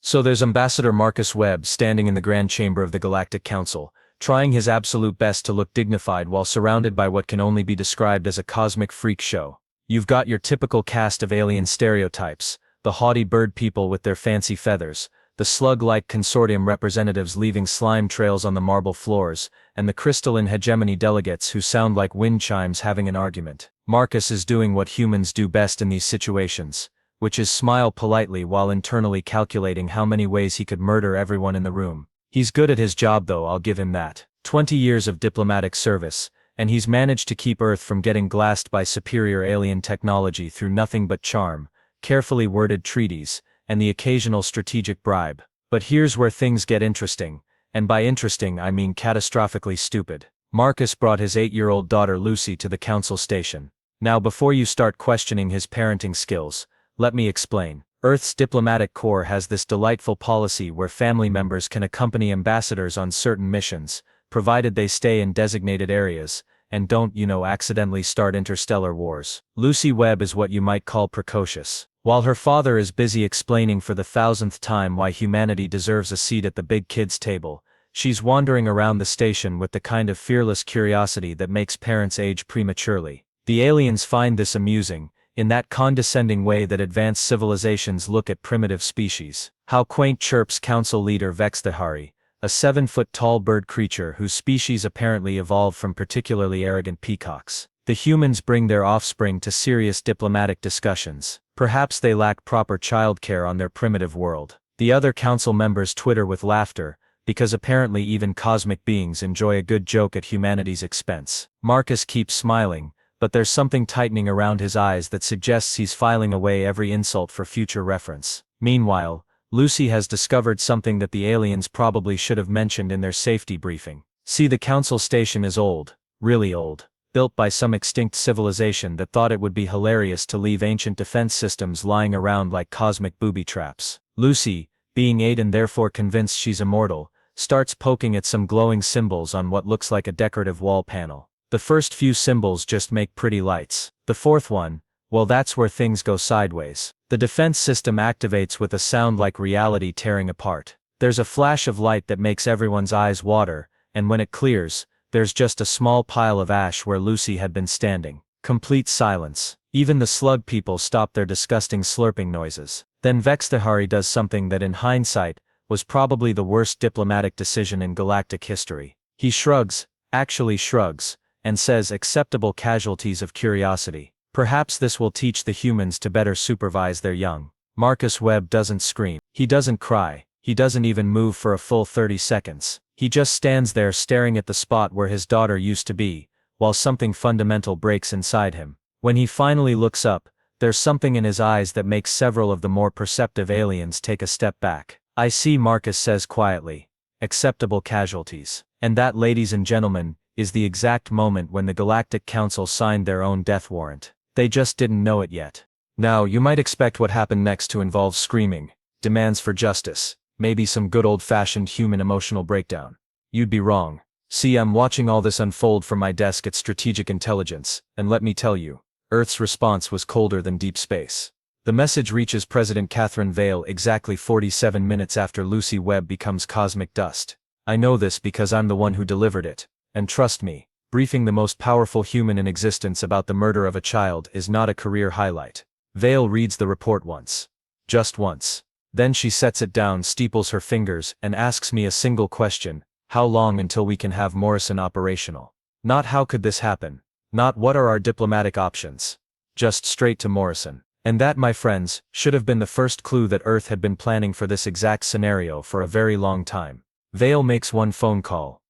So there's Ambassador Marcus Webb standing in the grand chamber of the Galactic Council, trying his absolute best to look dignified while surrounded by what can only be described as a cosmic freak show. You've got your typical cast of alien stereotypes, the haughty bird people with their fancy feathers, the slug-like consortium representatives leaving slime trails on the marble floors, and the crystalline hegemony delegates who sound like wind chimes having an argument. Marcus is doing what humans do best in these situations, which is smile politely while internally calculating how many ways he could murder everyone in the room. He's good at his job though, I'll give him that. 20 years of diplomatic service, and he's managed to keep Earth from getting glassed by superior alien technology through nothing but charm, carefully worded treaties, and the occasional strategic bribe. But here's where things get interesting, and by interesting I mean catastrophically stupid. Marcus brought his 8-year-old daughter Lucy to the council station. Now before you start questioning his parenting skills, let me explain. Earth's diplomatic corps has this delightful policy where family members can accompany ambassadors on certain missions, provided they stay in designated areas, and don't, accidentally start interstellar wars. Lucy Webb is what you might call precocious. While her father is busy explaining for the 1000th time why humanity deserves a seat at the big kids' table, she's wandering around the station with the kind of fearless curiosity that makes parents age prematurely. The aliens find this amusing, in that condescending way that advanced civilizations look at primitive species. How quaint, chirps Council leader Vexthahari, a 7-foot-tall bird creature whose species apparently evolved from particularly arrogant peacocks. The humans bring their offspring to serious diplomatic discussions. Perhaps they lack proper childcare on their primitive world. The other council members twitter with laughter, because apparently even cosmic beings enjoy a good joke at humanity's expense. Marcus keeps smiling, but there's something tightening around his eyes that suggests he's filing away every insult for future reference. Meanwhile, Lucy has discovered something that the aliens probably should have mentioned in their safety briefing. See, the council station is old, really old, built by some extinct civilization that thought it would be hilarious to leave ancient defense systems lying around like cosmic booby traps. Lucy, being 8 and therefore convinced she's immortal, starts poking at some glowing symbols on what looks like a decorative wall panel. The first few symbols just make pretty lights. The fourth one, well, that's where things go sideways. The defense system activates with a sound like reality tearing apart. There's a flash of light that makes everyone's eyes water, and when it clears, there's just a small pile of ash where Lucy had been standing. Complete silence. Even the slug people stop their disgusting slurping noises. Then Vexthahari does something that in hindsight, was probably the worst diplomatic decision in galactic history. He shrugs, actually shrugs, and says acceptable casualties of curiosity. Perhaps this will teach the humans to better supervise their young. Marcus Webb doesn't scream. He doesn't cry. He doesn't even move for a full 30 seconds. He just stands there staring at the spot where his daughter used to be, while something fundamental breaks inside him. When he finally looks up, there's something in his eyes that makes several of the more perceptive aliens take a step back. I see, Marcus says quietly. Acceptable casualties. And that, ladies and gentlemen, is the exact moment when the Galactic Council signed their own death warrant. They just didn't know it yet. Now, you might expect what happened next to involve screaming, demands for justice, maybe some good old-fashioned human emotional breakdown. You'd be wrong. See, I'm watching all this unfold from my desk at Strategic Intelligence, and let me tell you, Earth's response was colder than deep space. The message reaches President Catherine Vale exactly 47 minutes after Lucy Webb becomes cosmic dust. I know this because I'm the one who delivered it. And trust me, briefing the most powerful human in existence about the murder of a child is not a career highlight. Vale reads the report once. Just once. Then she sets it down, steeples her fingers, and asks me a single question: how long until we can have Morrison operational? Not how could this happen? Not what are our diplomatic options? Just straight to Morrison. And that, my friends, should have been the first clue that Earth had been planning for this exact scenario for a very long time. Vale makes one phone call.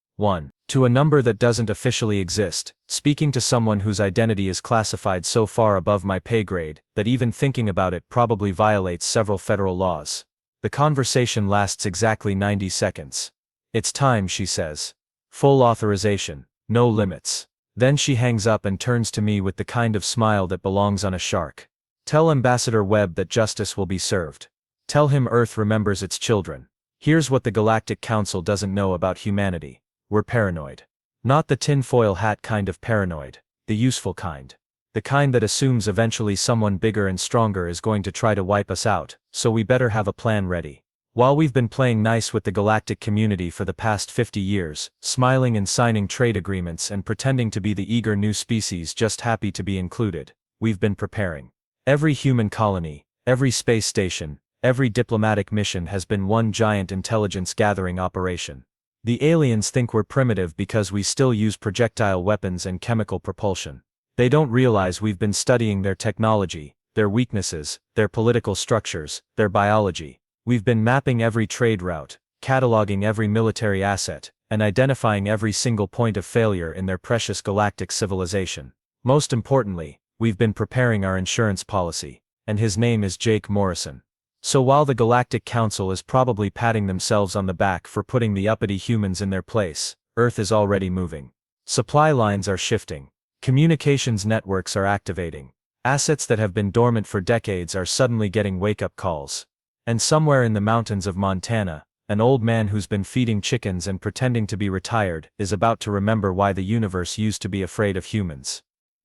To a number that doesn't officially exist, speaking to someone whose identity is classified so far above my pay grade that even thinking about it probably violates several federal laws. The conversation lasts exactly 90 seconds. It's time, she says. Full authorization, no limits. Then she hangs up and turns to me with the kind of smile that belongs on a shark. Tell Ambassador Webb that justice will be served. Tell him Earth remembers its children. Here's what the Galactic Council doesn't know about humanity. We're paranoid. Not the tinfoil hat kind of paranoid, the useful kind. The kind that assumes eventually someone bigger and stronger is going to try to wipe us out, so we better have a plan ready. While we've been playing nice with the galactic community for the past 50 years, smiling and signing trade agreements and pretending to be the eager new species just happy to be included, we've been preparing. Every human colony, every space station, every diplomatic mission has been one giant intelligence-gathering operation. The aliens think we're primitive because we still use projectile weapons and chemical propulsion. They don't realize we've been studying their technology, their weaknesses, their political structures, their biology. We've been mapping every trade route, cataloging every military asset, and identifying every single point of failure in their precious galactic civilization. Most importantly, we've been preparing our insurance policy, and his name is Jake Morrison. So while the Galactic Council is probably patting themselves on the back for putting the uppity humans in their place, Earth is already moving. Supply lines are shifting. Communications networks are activating. Assets that have been dormant for decades are suddenly getting wake-up calls. And somewhere in the mountains of Montana, an old man who's been feeding chickens and pretending to be retired is about to remember why the universe used to be afraid of humans.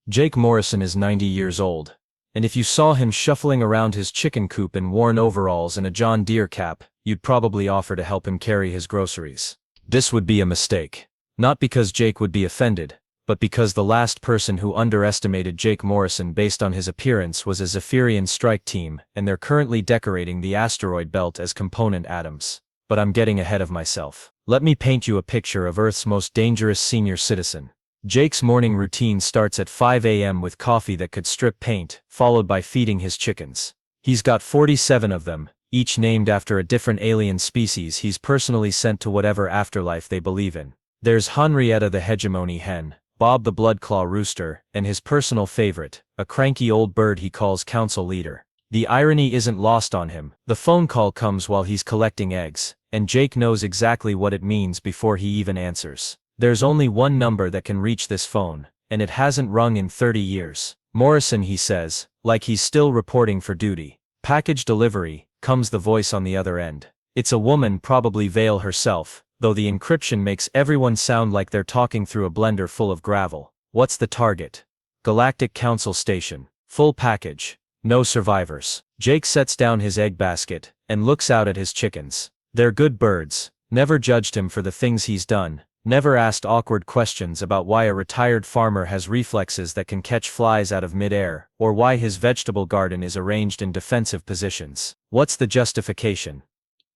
Jake Morrison is 90 years old. And if you saw him shuffling around his chicken coop in worn overalls and a John Deere cap, you'd probably offer to help him carry his groceries. This would be a mistake. Not because Jake would be offended, but because the last person who underestimated Jake Morrison based on his appearance was a Zephyrian strike team, and they're currently decorating the asteroid belt as component atoms. But I'm getting ahead of myself. Let me paint you a picture of Earth's most dangerous senior citizen. Jake's morning routine starts at 5 a.m. with coffee that could strip paint, followed by feeding his chickens. He's got 47 of them, each named after a different alien species he's personally sent to whatever afterlife they believe in. There's Henrietta the hegemony hen, Bob the bloodclaw rooster, and his personal favorite, a cranky old bird he calls council leader. The irony isn't lost on him. The phone call comes while he's collecting eggs, and Jake knows exactly what it means before he even answers. There's only one number that can reach this phone, and it hasn't rung in 30 years. Morrison, he says, like he's still reporting for duty. Package delivery, comes the voice on the other end. It's a woman, probably Vale herself, though the encryption makes everyone sound like they're talking through a blender full of gravel. What's the target? Galactic Council Station. Full package. No survivors. Jake sets down his egg basket, and looks out at his chickens. They're good birds. Never judged him for the things he's done. Never asked awkward questions about why a retired farmer has reflexes that can catch flies out of midair, or why his vegetable garden is arranged in defensive positions. What's the justification?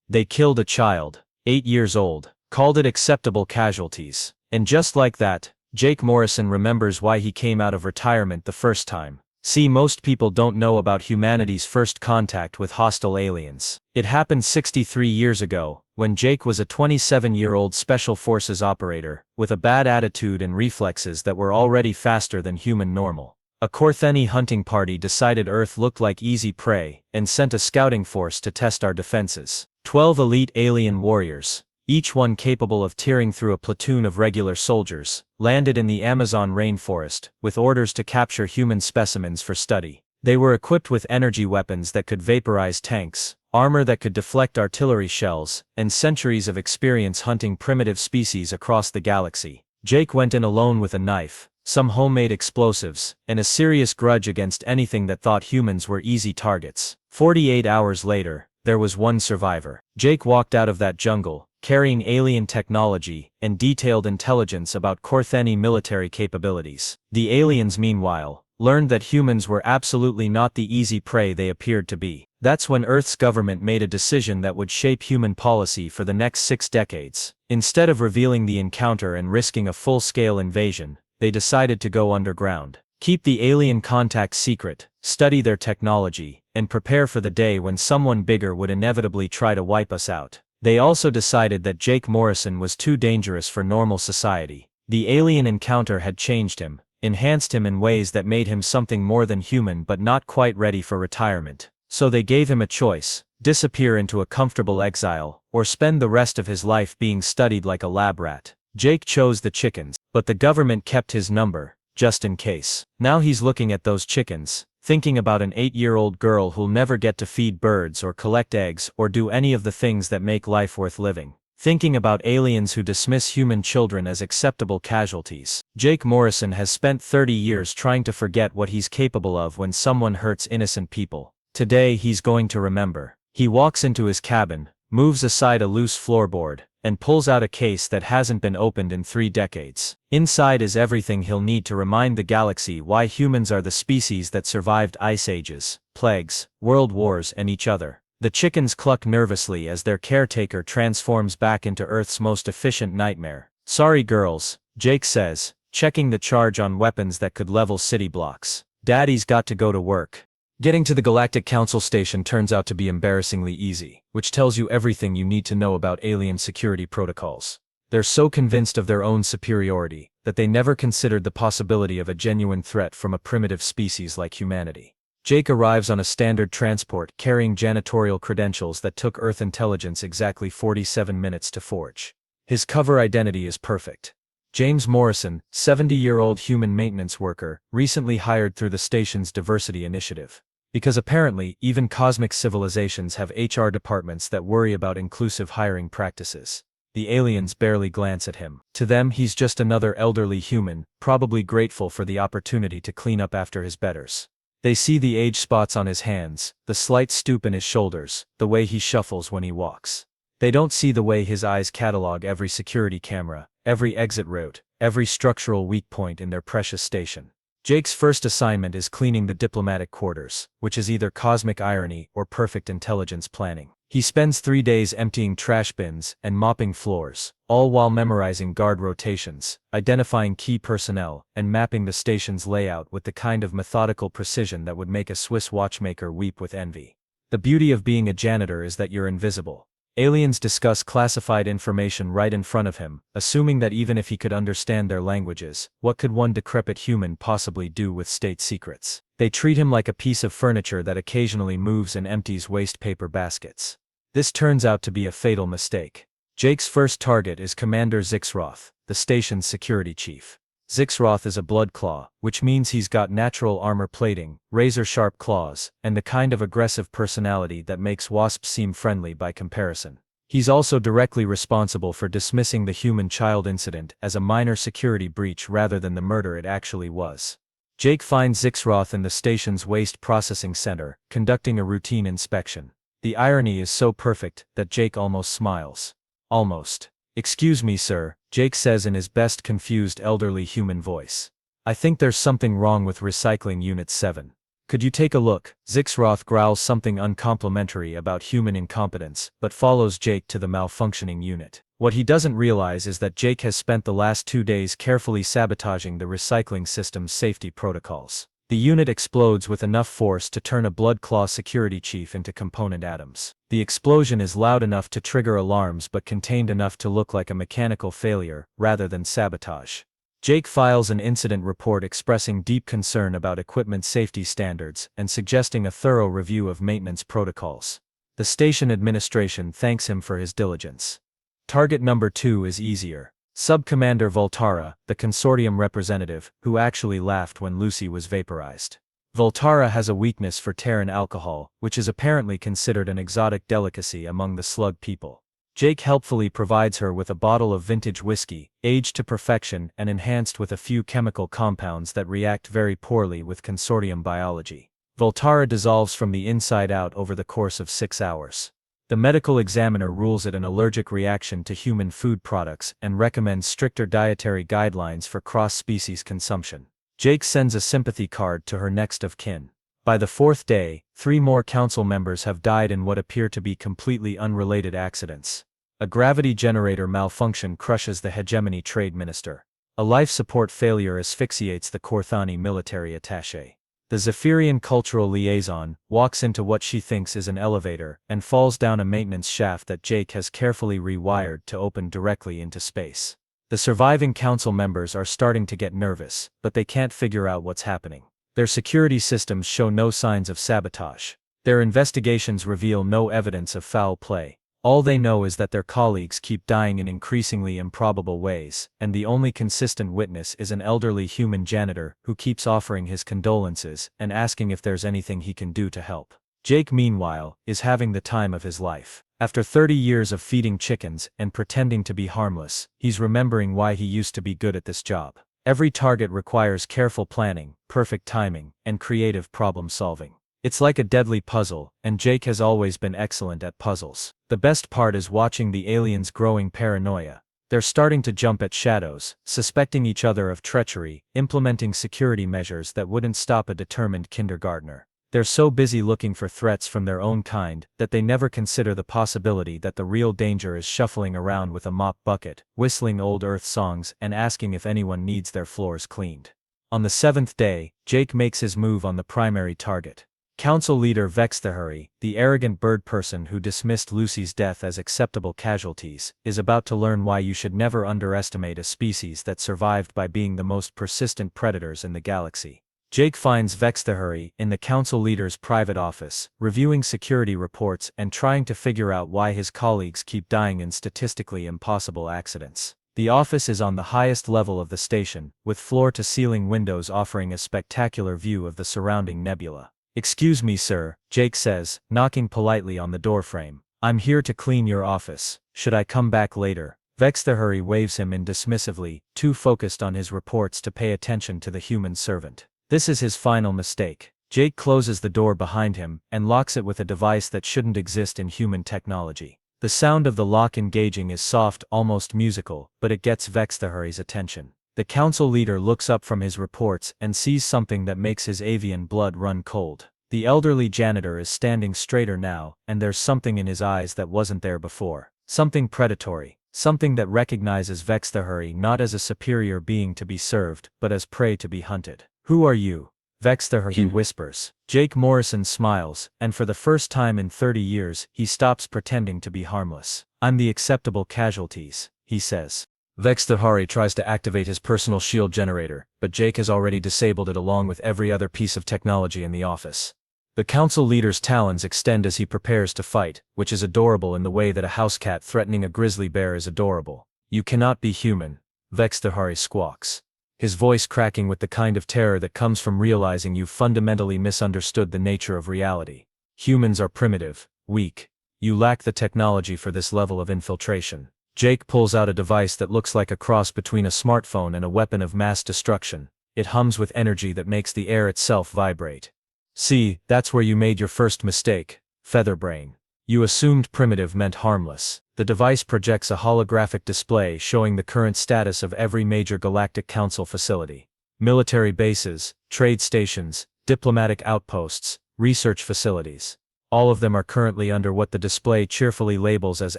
They killed a child, 8 years old, called it acceptable casualties. And just like that, Jake Morrison remembers why he came out of retirement the first time. See, most people don't know about humanity's first contact with hostile aliens. It happened 63 years ago, when Jake was a 27-year-old Special Forces operator, with a bad attitude and reflexes that were already faster than human normal. A Kortheni hunting party decided Earth looked like easy prey, and sent a scouting force to test our defenses. 12 elite alien warriors, each one capable of tearing through a platoon of regular soldiers, landed in the Amazon rainforest, with orders to capture human specimens for study. They were equipped with energy weapons that could vaporize tanks, armor that could deflect artillery shells, and centuries of experience hunting primitive species across the galaxy. Jake went in alone with a knife, some homemade explosives, and a serious grudge against anything that thought humans were easy targets. 48 hours later, there was one survivor. Jake walked out of that jungle, carrying alien technology and detailed intelligence about Kortheni military capabilities. The aliens, meanwhile, learned that humans were absolutely not the easy prey they appeared to be. That's when Earth's government made a decision that would shape human policy for the next 6 decades. Instead of revealing the encounter and risking a full-scale invasion, they decided to go underground. Keep the alien contacts secret, study their technology, and prepare for the day when someone bigger would inevitably try to wipe us out. They also decided that Jake Morrison was too dangerous for normal society. The alien encounter had changed him, enhanced him in ways that made him something more than human but not quite ready for retirement. So they gave him a choice: disappear into a comfortable exile, or spend the rest of his life being studied like a lab rat. Jake chose the chickens, but the government kept his number, just in case. Now he's looking at those chickens, thinking about an 8-year-old girl who'll never get to feed birds or collect eggs or do any of the things that make life worth living. Thinking about aliens who dismiss human children as acceptable casualties. Jake Morrison has spent 30 years trying to forget what he's capable of when someone hurts innocent people. Today he's going to remember. He walks into his cabin, moves aside a loose floorboard, and pulls out a case that hasn't been opened in 3 decades. Inside is everything he'll need to remind the galaxy why humans are the species that survived ice ages, plagues, world wars, and each other. The chickens cluck nervously as their caretaker transforms back into Earth's most efficient nightmare. "Sorry girls," Jake says, checking the charge on weapons that could level city blocks. "Daddy's got to go to work." Getting to the Galactic Council station turns out to be embarrassingly easy, which tells you everything you need to know about alien security protocols. They're so convinced of their own superiority that they never considered the possibility of a genuine threat from a primitive species like humanity. Jake arrives on a standard transport carrying janitorial credentials that took Earth intelligence exactly 47 minutes to forge. His cover identity is perfect. James Morrison, 70-year-old human maintenance worker, recently hired through the station's diversity initiative. Because apparently, even cosmic civilizations have HR departments that worry about inclusive hiring practices. The aliens barely glance at him. To them, he's just another elderly human, probably grateful for the opportunity to clean up after his betters. They see the age spots on his hands, the slight stoop in his shoulders, the way he shuffles when he walks. They don't see the way his eyes catalog every security camera, every exit route, every structural weak point in their precious station. Jake's first assignment is cleaning the diplomatic quarters, which is either cosmic irony or perfect intelligence planning. He spends 3 days emptying trash bins and mopping floors, all while memorizing guard rotations, identifying key personnel, and mapping the station's layout with the kind of methodical precision that would make a Swiss watchmaker weep with envy. The beauty of being a janitor is that you're invisible. Aliens discuss classified information right in front of him, assuming that even if he could understand their languages, what could one decrepit human possibly do with state secrets? They treat him like a piece of furniture that occasionally moves and empties waste paper baskets. This turns out to be a fatal mistake. Jake's first target is Commander Zixroth, the station's security chief. Zixroth is a bloodclaw, which means he's got natural armor plating, razor-sharp claws, and the kind of aggressive personality that makes wasps seem friendly by comparison. He's also directly responsible for dismissing the human child incident as a minor security breach rather than the murder it actually was. Jake finds Zixroth in the station's waste processing center, conducting a routine inspection. The irony is so perfect that Jake almost smiles. Almost. "Excuse me, sir," Jake says in his best confused elderly human voice. "I think there's something wrong with Recycling Unit 7. Could you take a look?" Zixroth growls something uncomplimentary about human incompetence, but follows Jake to the malfunctioning unit. What he doesn't realize is that Jake has spent the last 2 days carefully sabotaging the recycling system's safety protocols. The unit explodes with enough force to turn a bloodclaw security chief into component atoms. The explosion is loud enough to trigger alarms but contained enough to look like a mechanical failure, rather than sabotage. Jake files an incident report expressing deep concern about equipment safety standards and suggesting a thorough review of maintenance protocols. The station administration thanks him for his diligence. Target number 2 is easier. Sub-Commander Voltara, the consortium representative, who actually laughed when Lucy was vaporized. Voltara has a weakness for Terran alcohol, which is apparently considered an exotic delicacy among the slug people. Jake helpfully provides her with a bottle of vintage whiskey, aged to perfection and enhanced with a few chemical compounds that react very poorly with consortium biology. Voltara dissolves from the inside out over the course of 6 hours. The medical examiner rules it an allergic reaction to human food products and recommends stricter dietary guidelines for cross-species consumption. Jake sends a sympathy card to her next of kin. By the 4th day, 3 more council members have died in what appear to be completely unrelated accidents. A gravity generator malfunction crushes the hegemony trade minister. A life support failure asphyxiates the Korthani military attaché. The Zephyrian cultural liaison walks into what she thinks is an elevator and falls down a maintenance shaft that Jake has carefully rewired to open directly into space. The surviving council members are starting to get nervous, but they can't figure out what's happening. Their security systems show no signs of sabotage. Their investigations reveal no evidence of foul play. All they know is that their colleagues keep dying in increasingly improbable ways, and the only consistent witness is an elderly human janitor who keeps offering his condolences and asking if there's anything he can do to help. Jake, meanwhile, is having the time of his life. After 30 years of feeding chickens and pretending to be harmless, he's remembering why he used to be good at this job. Every target requires careful planning, perfect timing, and creative problem solving. It's like a deadly puzzle, and Jake has always been excellent at puzzles. The best part is watching the aliens' growing paranoia. They're starting to jump at shadows, suspecting each other of treachery, implementing security measures that wouldn't stop a determined kindergartner. They're so busy looking for threats from their own kind that they never consider the possibility that the real danger is shuffling around with a mop bucket, whistling old Earth songs and asking if anyone needs their floors cleaned. On the 7th day, Jake makes his move on the primary target. Council leader Vexthahuri, the arrogant bird person who dismissed Lucy's death as acceptable casualties, is about to learn why you should never underestimate a species that survived by being the most persistent predators in the galaxy. Jake finds Vexthahuri in the council leader's private office, reviewing security reports and trying to figure out why his colleagues keep dying in statistically impossible accidents. The office is on the highest level of the station, with floor-to-ceiling windows offering a spectacular view of the surrounding nebula. "Excuse me, sir," Jake says, knocking politely on the doorframe. "I'm here to clean your office. Should I come back later?" Vexthahuri waves him in dismissively, too focused on his reports to pay attention to the human servant. This is his final mistake. Jake closes the door behind him and locks it with a device that shouldn't exist in human technology. The sound of the lock engaging is soft, almost musical, but it gets Vexthahuri's attention. The council leader looks up from his reports and sees something that makes his avian blood run cold. The elderly janitor is standing straighter now, and there's something in his eyes that wasn't there before. Something predatory. Something that recognizes Vexthahuri not as a superior being to be served, but as prey to be hunted. "Who are you?" Vexthahuri whispers. Jake Morrison smiles, and for the first time in 30 years, he stops pretending to be harmless. "I'm the acceptable casualties," he says. Vexthahuri tries to activate his personal shield generator, but Jake has already disabled it along with every other piece of technology in the office. The council leader's talons extend as he prepares to fight, which is adorable in the way that a house cat threatening a grizzly bear is adorable. "You cannot be human," Vexthahuri squawks, his voice cracking with the kind of terror that comes from realizing you've fundamentally misunderstood the nature of reality. "Humans are primitive, weak. You lack the technology for this level of infiltration." Jake pulls out a device that looks like a cross between a smartphone and a weapon of mass destruction. It hums with energy that makes the air itself vibrate. "See, that's where you made your first mistake, Featherbrain. You assumed primitive meant harmless." The device projects a holographic display showing the current status of every major Galactic Council facility. Military bases, trade stations, diplomatic outposts, research facilities. All of them are currently under what the display cheerfully labels as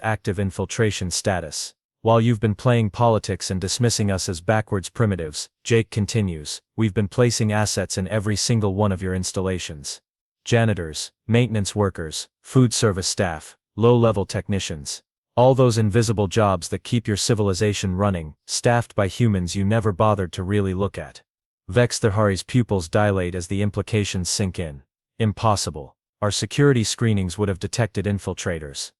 active infiltration status. "While you've been playing politics and dismissing us as backwards primitives," Jake continues, "we've been placing assets in every single one of your installations. Janitors, maintenance workers, food service staff, low-level technicians. All those invisible jobs that keep your civilization running, staffed by humans you never bothered to really look at." Vexthahuri's pupils dilate as the implications sink in. "Impossible. Our security screenings would have detected infiltrators."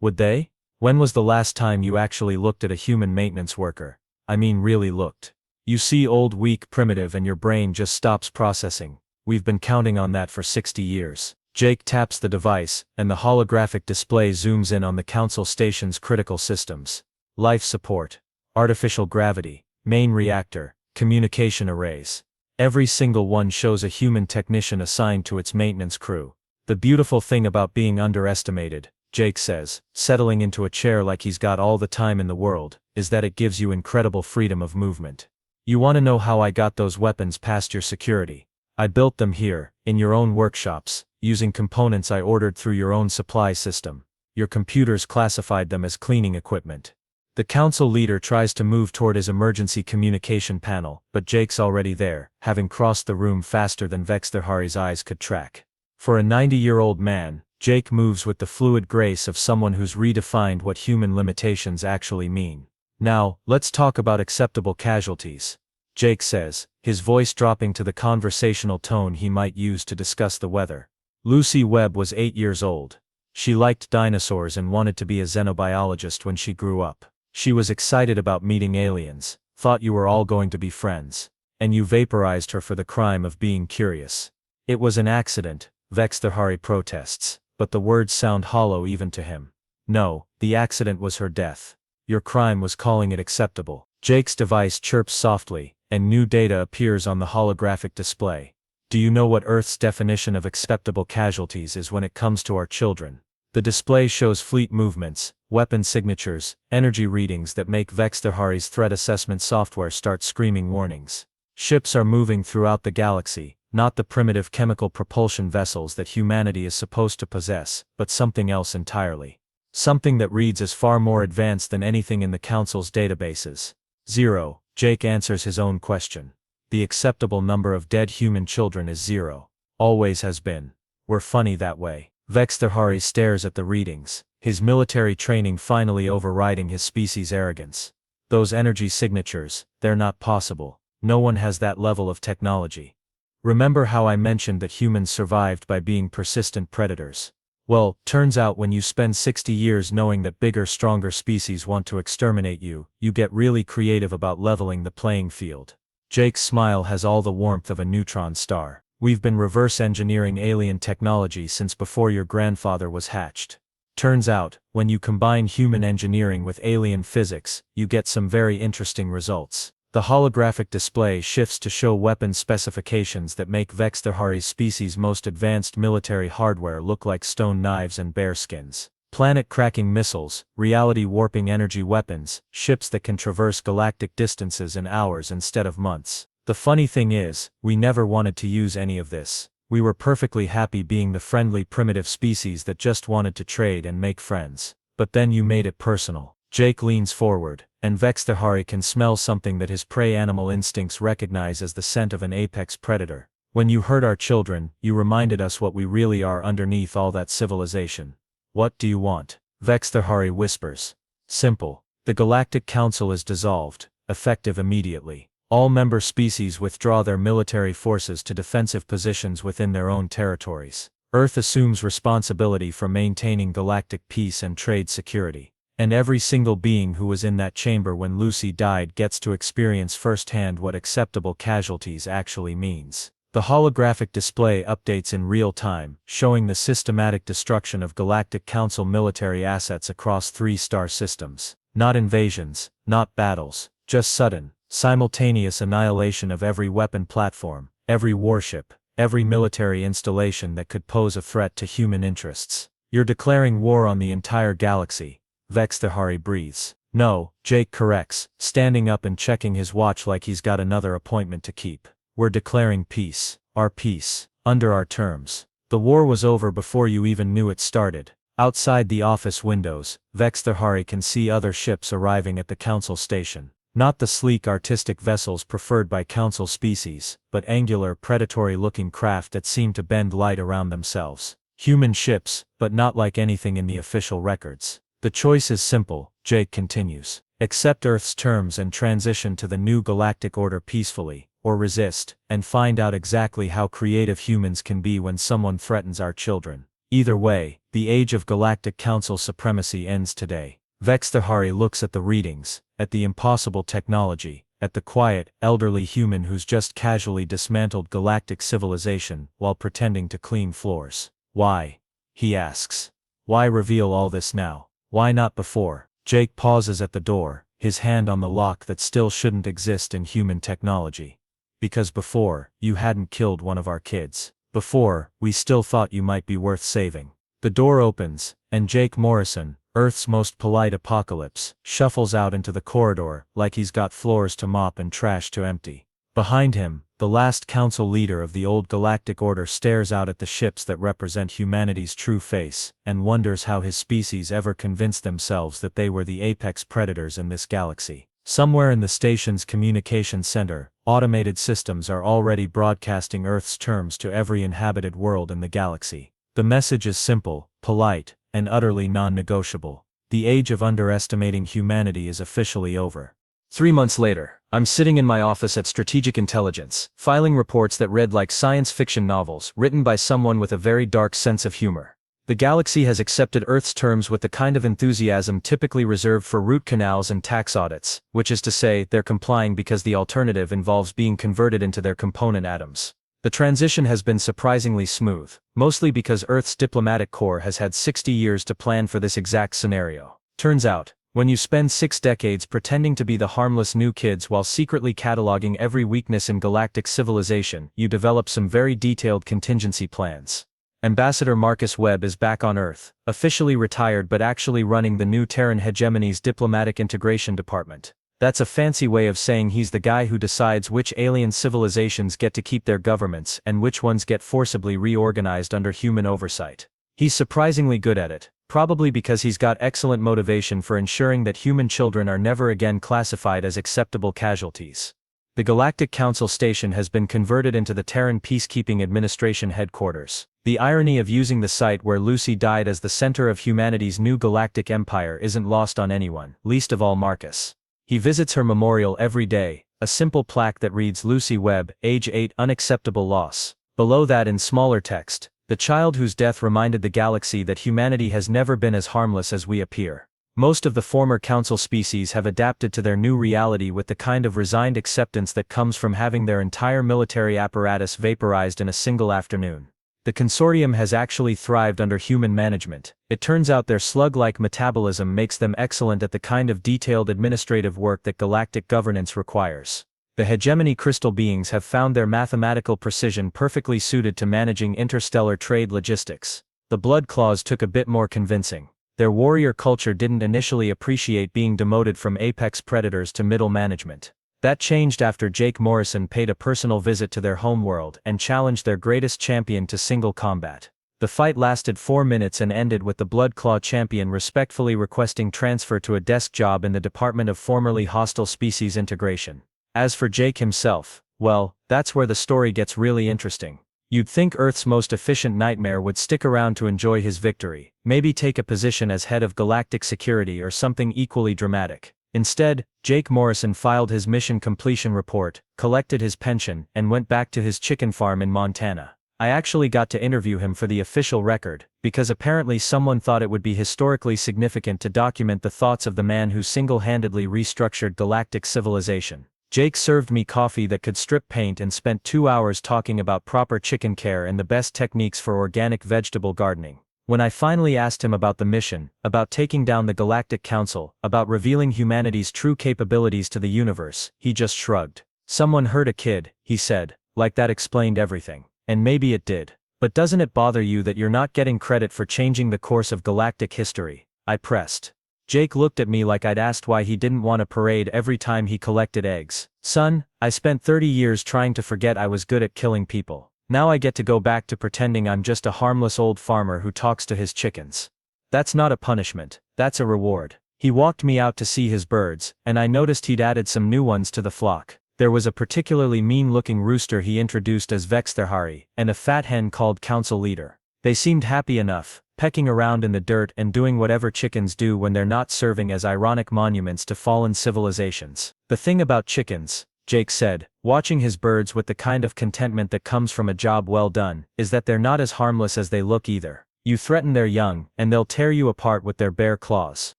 "Would they? When was the last time you actually looked at a human maintenance worker? I mean really looked. You see old, weak, primitive and your brain just stops processing. We've been counting on that for 60 years. Jake taps the device, and the holographic display zooms in on the council station's critical systems. Life support, artificial gravity, main reactor, communication arrays. Every single one shows a human technician assigned to its maintenance crew. "The beautiful thing about being underestimated," Jake says, settling into a chair like he's got all the time in the world, "is that it gives you incredible freedom of movement. You want to know how I got those weapons past your security? I built them here, in your own workshops, using components I ordered through your own supply system. Your computers classified them as cleaning equipment." The council leader tries to move toward his emergency communication panel, but Jake's already there, having crossed the room faster than Vexthahuri's eyes could track. For a 90-year-old man, Jake moves with the fluid grace of someone who's redefined what human limitations actually mean. "Now, let's talk about acceptable casualties," Jake says, his voice dropping to the conversational tone he might use to discuss the weather. Lucy Webb was 8 years old. She liked dinosaurs and wanted to be a xenobiologist when she grew up. She was excited about meeting aliens, thought you were all going to be friends. And you vaporized her for the crime of being curious. "It was an accident," Vexthahuri protests, but the words sound hollow even to him. "No, the accident was her death. Your crime was calling it acceptable." Jake's device chirps softly, and new data appears on the holographic display. Do you know what Earth's definition of acceptable casualties is when it comes to our children? The display shows fleet movements, weapon signatures, energy readings that make Vexterhari's threat assessment software start screaming warnings. Ships are moving throughout the galaxy, not the primitive chemical propulsion vessels that humanity is supposed to possess, but something else entirely. Something that reads as far more advanced than anything in the Council's databases. 0. Jake answers his own question. The acceptable number of dead human children is 0. Always has been. We're funny that way. Vexterhari stares at the readings, his military training finally overriding his species' arrogance. Those energy signatures, they're not possible. No one has that level of technology. Remember how I mentioned that humans survived by being persistent predators? Well, turns out when you spend 60 years knowing that bigger, stronger species want to exterminate you, you get really creative about leveling the playing field. Jake's smile has all the warmth of a neutron star. We've been reverse engineering alien technology since before your grandfather was hatched. Turns out, when you combine human engineering with alien physics, you get some very interesting results. The holographic display shifts to show weapon specifications that make Vexterhari's species' most advanced military hardware look like stone knives and bear skins. Planet-cracking missiles, reality-warping energy weapons, ships that can traverse galactic distances in hours instead of months. The funny thing is, we never wanted to use any of this. We were perfectly happy being the friendly primitive species that just wanted to trade and make friends. But then you made it personal. Jake leans forward, and Vexterhari can smell something that his prey animal instincts recognize as the scent of an apex predator. When you hurt our children, you reminded us what we really are underneath all that civilization. What do you want? Vexterhari whispers. Simple. The Galactic Council is dissolved, effective immediately. All member species withdraw their military forces to defensive positions within their own territories. Earth assumes responsibility for maintaining galactic peace and trade security. And every single being who was in that chamber when Lucy died gets to experience firsthand what acceptable casualties actually means. The holographic display updates in real time, showing the systematic destruction of Galactic Council military assets across 3 star systems. Not invasions, not battles, just sudden, simultaneous annihilation of every weapon platform, every warship, every military installation that could pose a threat to human interests. You're declaring war on the entire galaxy. Vexterhari breathes. No, Jake corrects, standing up and checking his watch like he's got another appointment to keep. We're declaring peace. Our peace. Under our terms. The war was over before you even knew it started. Outside the office windows, Vexterhari can see other ships arriving at the Council station. Not the sleek artistic vessels preferred by Council species, but angular predatory-looking craft that seem to bend light around themselves. Human ships, but not like anything in the official records. The choice is simple, Jake continues. Accept Earth's terms and transition to the new galactic order peacefully, or resist, and find out exactly how creative humans can be when someone threatens our children. Either way, the age of Galactic Council supremacy ends today. Vexterhari looks at the readings, at the impossible technology, at the quiet, elderly human who's just casually dismantled galactic civilization while pretending to clean floors. Why? He asks. Why reveal all this now? Why not before? Jake pauses at the door, his hand on the lock that still shouldn't exist in human technology. Because before, you hadn't killed one of our kids. Before, we still thought you might be worth saving. The door opens, and Jake Morrison, Earth's most polite apocalypse, shuffles out into the corridor like he's got floors to mop and trash to empty. Behind him, the last council leader of the old galactic order stares out at the ships that represent humanity's true face, and wonders how his species ever convinced themselves that they were the apex predators in this galaxy. Somewhere in the station's communication center, automated systems are already broadcasting Earth's terms to every inhabited world in the galaxy. The message is simple, polite, and utterly non-negotiable. The age of underestimating humanity is officially over. 3 months later, I'm sitting in my office at Strategic Intelligence, filing reports that read like science fiction novels written by someone with a very dark sense of humor. The galaxy has accepted Earth's terms with the kind of enthusiasm typically reserved for root canals and tax audits, which is to say, they're complying because the alternative involves being converted into their component atoms. The transition has been surprisingly smooth, mostly because Earth's diplomatic corps has had 60 years to plan for this exact scenario. Turns out, When you spend 6 decades pretending to be the harmless new kids while secretly cataloging every weakness in galactic civilization, you develop some very detailed contingency plans. Ambassador Marcus Webb is back on Earth, officially retired but actually running the new Terran hegemony's diplomatic integration department. That's a fancy way of saying he's the guy who decides which alien civilizations get to keep their governments and which ones get forcibly reorganized under human oversight. He's surprisingly good at it, probably because he's got excellent motivation for ensuring that human children are never again classified as acceptable casualties. The Galactic Council station has been converted into the Terran Peacekeeping Administration headquarters. The irony of using the site where Lucy died as the center of humanity's new galactic empire isn't lost on anyone, least of all Marcus. He visits her memorial every day, a simple plaque that reads Lucy Webb, age 8, unacceptable loss. Below that in smaller text, the child whose death reminded the galaxy that humanity has never been as harmless as we appear. Most of the former Council species have adapted to their new reality with the kind of resigned acceptance that comes from having their entire military apparatus vaporized in a single afternoon. The consortium has actually thrived under human management. It turns out their slug-like metabolism makes them excellent at the kind of detailed administrative work that galactic governance requires. The hegemony crystal beings have found their mathematical precision perfectly suited to managing interstellar trade logistics. The blood claws took a bit more convincing. Their warrior culture didn't initially appreciate being demoted from apex predators to middle management. That changed after Jake Morrison paid a personal visit to their homeworld and challenged their greatest champion to single combat. The fight lasted 4 minutes and ended with the Blood Claw champion respectfully requesting transfer to a desk job in the Department of Formerly Hostile Species Integration. As for Jake himself, well, that's where the story gets really interesting. You'd think Earth's most efficient nightmare would stick around to enjoy his victory, maybe take a position as head of galactic security or something equally dramatic. Instead, Jake Morrison filed his mission completion report, collected his pension, and went back to his chicken farm in Montana. I actually got to interview him for the official record, because apparently someone thought it would be historically significant to document the thoughts of the man who single-handedly restructured galactic civilization. Jake served me coffee that could strip paint and spent 2 hours talking about proper chicken care and the best techniques for organic vegetable gardening. When I finally asked him about the mission, about taking down the Galactic Council, about revealing humanity's true capabilities to the universe, he just shrugged. Someone hurt a kid, he said, like that explained everything. And maybe it did. But doesn't it bother you that you're not getting credit for changing the course of galactic history? I pressed. Jake looked at me like I'd asked why he didn't want a parade every time he collected eggs. Son, I spent 30 years trying to forget I was good at killing people. Now I get to go back to pretending I'm just a harmless old farmer who talks to his chickens. That's not a punishment, that's a reward. He walked me out to see his birds, and I noticed he'd added some new ones to the flock. There was a particularly mean-looking rooster he introduced as Vextherhari, and a fat hen called Council Leader. They seemed happy enough, pecking around in the dirt and doing whatever chickens do when they're not serving as ironic monuments to fallen civilizations. The thing about chickens, Jake said, watching his birds with the kind of contentment that comes from a job well done, is that they're not as harmless as they look either. You threaten their young, and they'll tear you apart with their bare claws.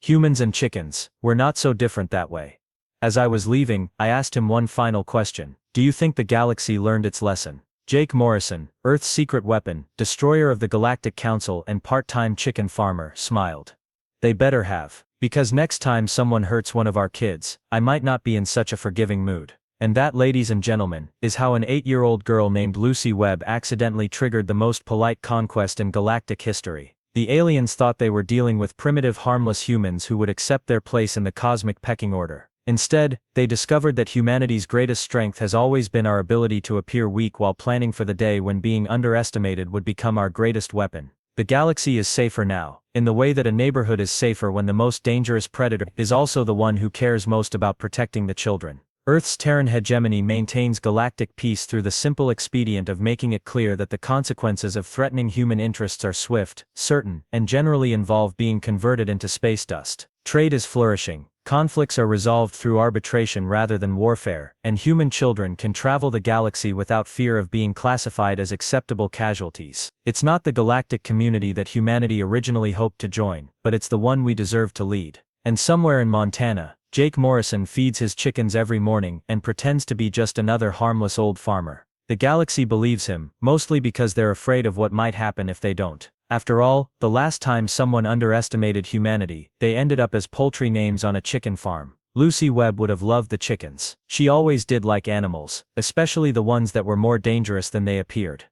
Humans and chickens, we're not so different that way. As I was leaving, I asked him one final question. Do you think the galaxy learned its lesson? Jake Morrison, Earth's secret weapon, destroyer of the Galactic Council and part-time chicken farmer, smiled. They better have. Because next time someone hurts one of our kids, I might not be in such a forgiving mood. And that, ladies and gentlemen, is how an 8-year-old girl named Lucy Webb accidentally triggered the most polite conquest in galactic history. The aliens thought they were dealing with primitive harmless humans who would accept their place in the cosmic pecking order. Instead, they discovered that humanity's greatest strength has always been our ability to appear weak while planning for the day when being underestimated would become our greatest weapon. The galaxy is safer now, in the way that a neighborhood is safer when the most dangerous predator is also the one who cares most about protecting the children. Earth's Terran hegemony maintains galactic peace through the simple expedient of making it clear that the consequences of threatening human interests are swift, certain, and generally involve being converted into space dust. Trade is flourishing. Conflicts are resolved through arbitration rather than warfare, and human children can travel the galaxy without fear of being classified as acceptable casualties. It's not the galactic community that humanity originally hoped to join, but it's the one we deserve to lead. And somewhere in Montana, Jake Morrison feeds his chickens every morning and pretends to be just another harmless old farmer. The galaxy believes him, mostly because they're afraid of what might happen if they don't. After all, the last time someone underestimated humanity, they ended up as poultry names on a chicken farm. Lucy Webb would have loved the chickens. She always did like animals, especially the ones that were more dangerous than they appeared.